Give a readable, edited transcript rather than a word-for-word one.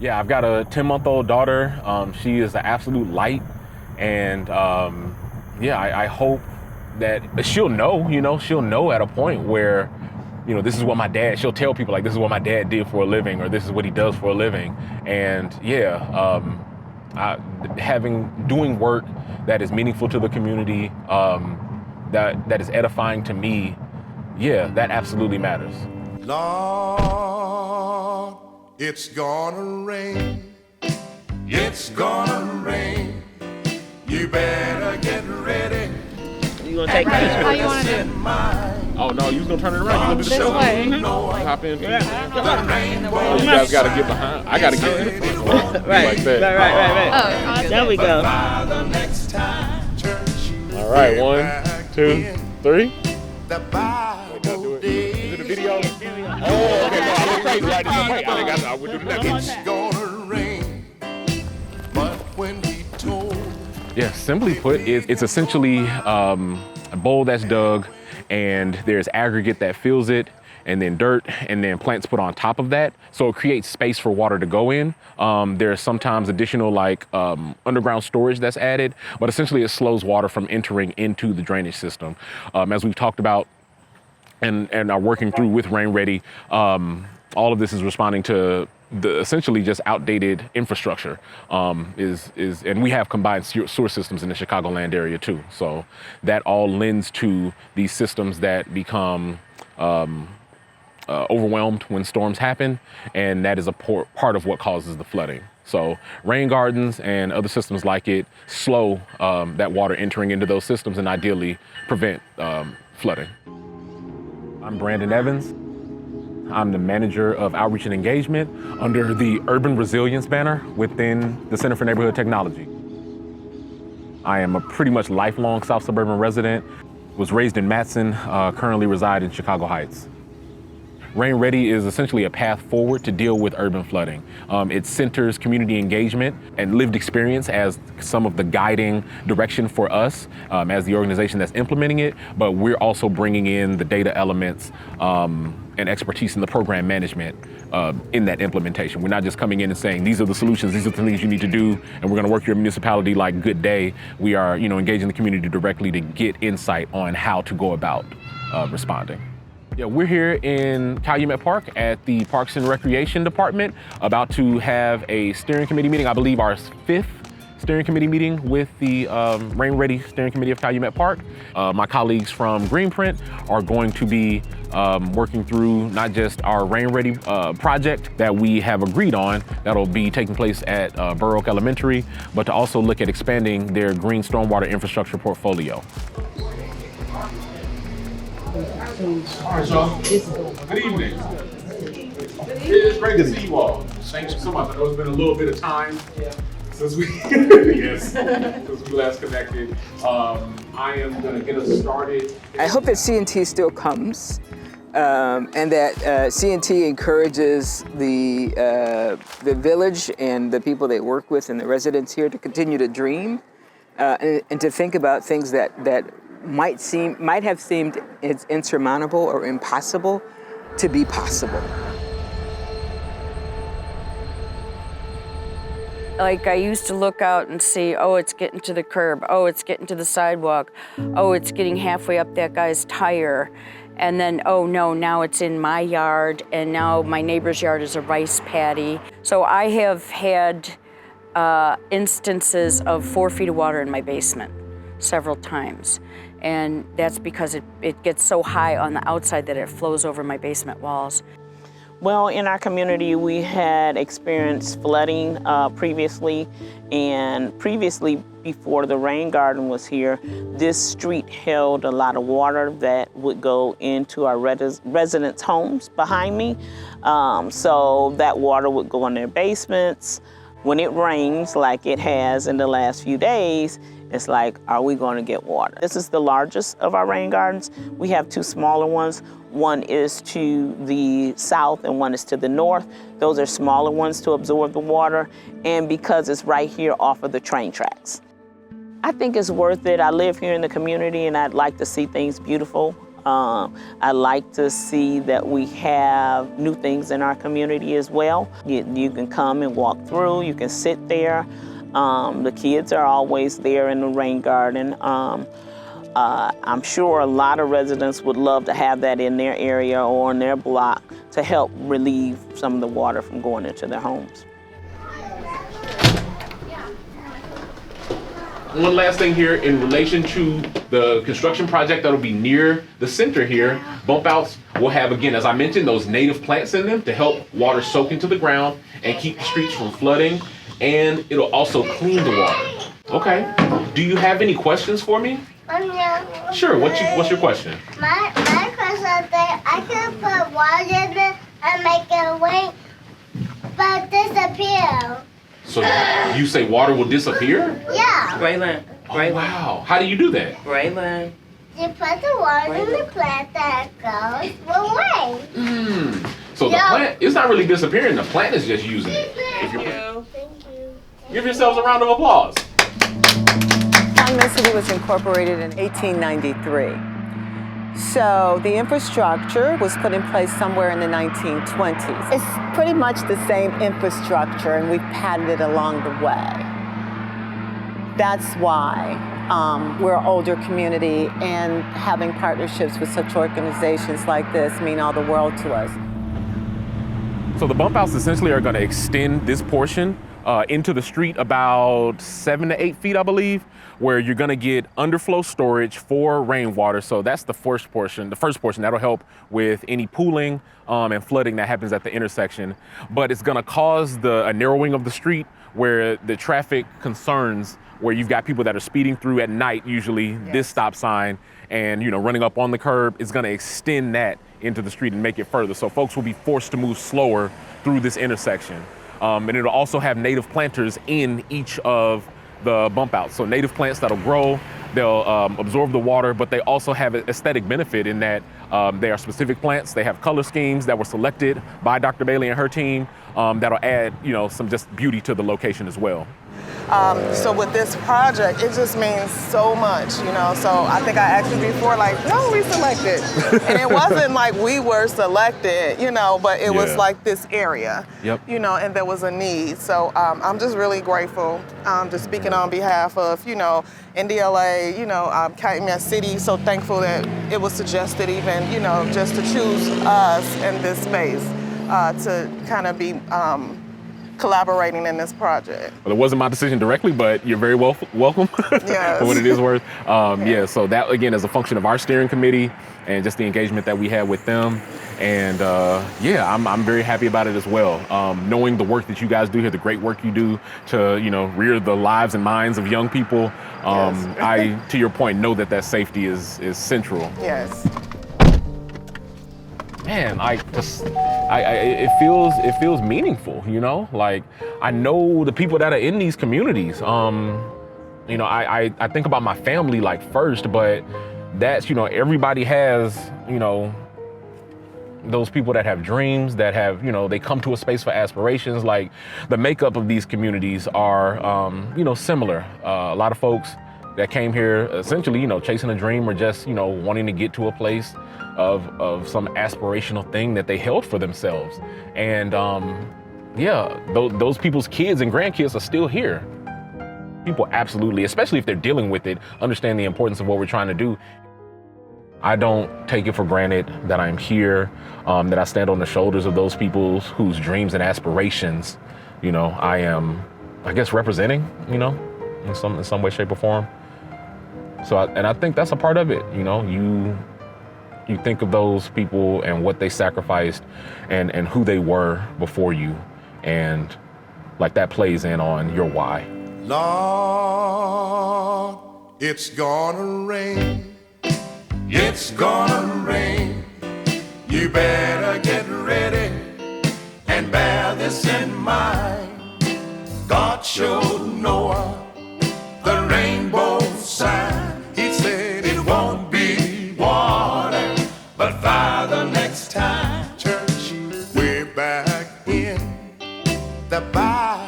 Yeah, I've got a 10-month-old daughter. She is an absolute light. And yeah, I hope that she'll know, she'll know at a point where, this is what my dad, she'll tell people like, this is what my dad did for a living, or this is what he does for a living. And yeah, doing work that is meaningful to the community, that is edifying to me, yeah, that absolutely matters. Lord, it's gonna rain. It's gonna rain. You better get ready. You gonna take it? How you want to do it? Oh no, you was gonna turn it around. You gonna do the show? Way. Hop in. I don't know about You guys gotta get behind. I gotta get in the front row. Right, Like that. right. Oh, There we go. All right, 1, 2, 3. The Bible Is it a video? Oh, okay. No, I look crazy. Right? I would do the next one. it's gonna rain. But when he told Yeah, simply put, it's essentially a bowl that's dug, and there's aggregate that fills it, and then dirt, and then plants put on top of that. So it creates space for water to go in. There's sometimes additional underground storage that's added, but essentially it slows water from entering into the drainage system. As we've talked about and are working through with RainReady, all of this is responding to the essentially just outdated infrastructure, and we have combined sewer systems in the Chicagoland area too. So that all lends to these systems that become overwhelmed when storms happen, and that is a part of what causes the flooding. So rain gardens and other systems like it slow that water entering into those systems and ideally prevent flooding. I'm Brandon Evans. I'm the manager of outreach and engagement under the Urban Resilience banner within the Center for Neighborhood Technology. I am a pretty much lifelong South Suburban resident, was raised in Matson, currently reside in Chicago Heights. RainReady is essentially a path forward to deal with urban flooding. It centers community engagement and lived experience as some of the guiding direction for us as the organization that's implementing it, but we're also bringing in the data elements and expertise in the program management in that implementation. We're not just coming in and saying, these are the solutions, these are the things you need to do, and we're gonna work your municipality like good day. We are engaging the community directly to get insight on how to go about responding. Yeah, we're here in Calumet Park at the Parks and Recreation Department, about to have a steering committee meeting, I believe our 5th steering committee meeting with the RainReady Steering Committee of Calumet Park. My colleagues from Greenprint are going to be working through not just our RainReady project that we have agreed on, that'll be taking place at Burr Oak Elementary, but to also look at expanding their green stormwater infrastructure portfolio. All right, y'all. Good evening. It's great to see you all. Thank you so much. I know it's been a little bit of time since we since we last connected. I am going to get us started. I hope that C&T still comes, and that C&T encourages the village and the people they work with and the residents here to continue to dream and to think about things that might have seemed insurmountable or impossible to be possible. Like I used to look out and see, oh, it's getting to the curb, oh, it's getting to the sidewalk, oh, it's getting halfway up that guy's tire. And then, oh no, now it's in my yard, and now my neighbor's yard is a rice paddy. So I have had instances of 4 feet of water in my basement several times. And that's because it gets so high on the outside that it flows over my basement walls. Well, in our community, we had experienced flooding previously, and previously, before the rain garden was here, this street held a lot of water that would go into our residents' homes behind me. So that water would go in their basements. When it rains, like it has in the last few days, it's like, are we going to get water? This is the largest of our rain gardens. We have 2 smaller ones. One is to the south and one is to the north. Those are smaller ones to absorb the water, and because it's right here off of the train tracks. I think it's worth it. I live here in the community and I'd like to see things beautiful. I like to see that we have new things in our community as well. You can come and walk through, you can sit there. The kids are always there in the rain garden. I'm sure a lot of residents would love to have that in their area or in their block to help relieve some of the water from going into their homes. One last thing here in relation to the construction project that'll be near the center here, bump outs will have, again, as I mentioned, those native plants in them to help water soak into the ground and keep the streets from flooding, and it'll also clean the water. Okay, do you have any questions for me? Yeah. Sure, what's your question? My question is that I can put water in it and make it rain, but disappear. So you say water will disappear? Yeah. Raylan. Oh, wow, how do you do that? Raylan. You put the water in the plant that goes away. So the plant, it's not really disappearing, the plant is just using it. Thank you. Give yourselves a round of applause. Calumet City was incorporated in 1893. So the infrastructure was put in place somewhere in the 1920s. It's pretty much the same infrastructure, and we've padded it along the way. That's why we're an older community, and having partnerships with such organizations like this mean all the world to us. So the bump outs essentially are going to extend this portion into the street about 7 to 8 feet, I believe, where you're going to get underflow storage for rainwater. So that's the first portion. That'll help with any pooling and flooding that happens at the intersection. But it's going to cause a narrowing of the street where the traffic concerns, where you've got people that are speeding through at night, usually this stop sign, and running up on the curb, is going to extend that into the street and make it further. So folks will be forced to move slower through this intersection. And it'll also have native planters in each of the bump outs. So native plants that'll grow, they'll absorb the water, but they also have an aesthetic benefit in that they are specific plants. They have color schemes that were selected by Dr. Bailey and her team that'll add, some just beauty to the location as well. So with this project, it just means so much, So I think I asked you before, no, we selected. And it wasn't like we were selected, but it was like this area, and there was a need. So I'm just really grateful, just speaking on behalf of, NDLA, Calumet City, so thankful that it was suggested even, just to choose us in this space to kind of be collaborating in this project. Well, it wasn't my decision directly, but you're very welcome Yes. for what it is worth. So that, again, is a function of our steering committee and just the engagement that we had with them. And I'm very happy about it as well. Knowing the work that you guys do here, the great work you do to, rear the lives and minds of young people. I, to your point, know that safety is central. Yes. Man, it feels meaningful, I know the people that are in these communities. I think about my family first, but that's, everybody has, those people that have dreams, that have, they come to a space for aspirations. The makeup of these communities are, similar. A lot of folks that came here essentially, chasing a dream or just, wanting to get to a place of some aspirational thing that they held for themselves. And those people's kids and grandkids are still here. People absolutely, especially if they're dealing with it, understand the importance of what we're trying to do. I don't take it for granted that I'm here, that I stand on the shoulders of those people whose dreams and aspirations, I am, I guess, representing, in some way, shape, or form. So, I think that's a part of it. You think of those people and what they sacrificed and who they were before you, and that plays in on your why. Lord, it's gonna rain. It's gonna rain. You better get ready and bear this in mind. God showed Noah the rainbow sign. He said it won't be water, but Father, next time, church, we're back in the Bible.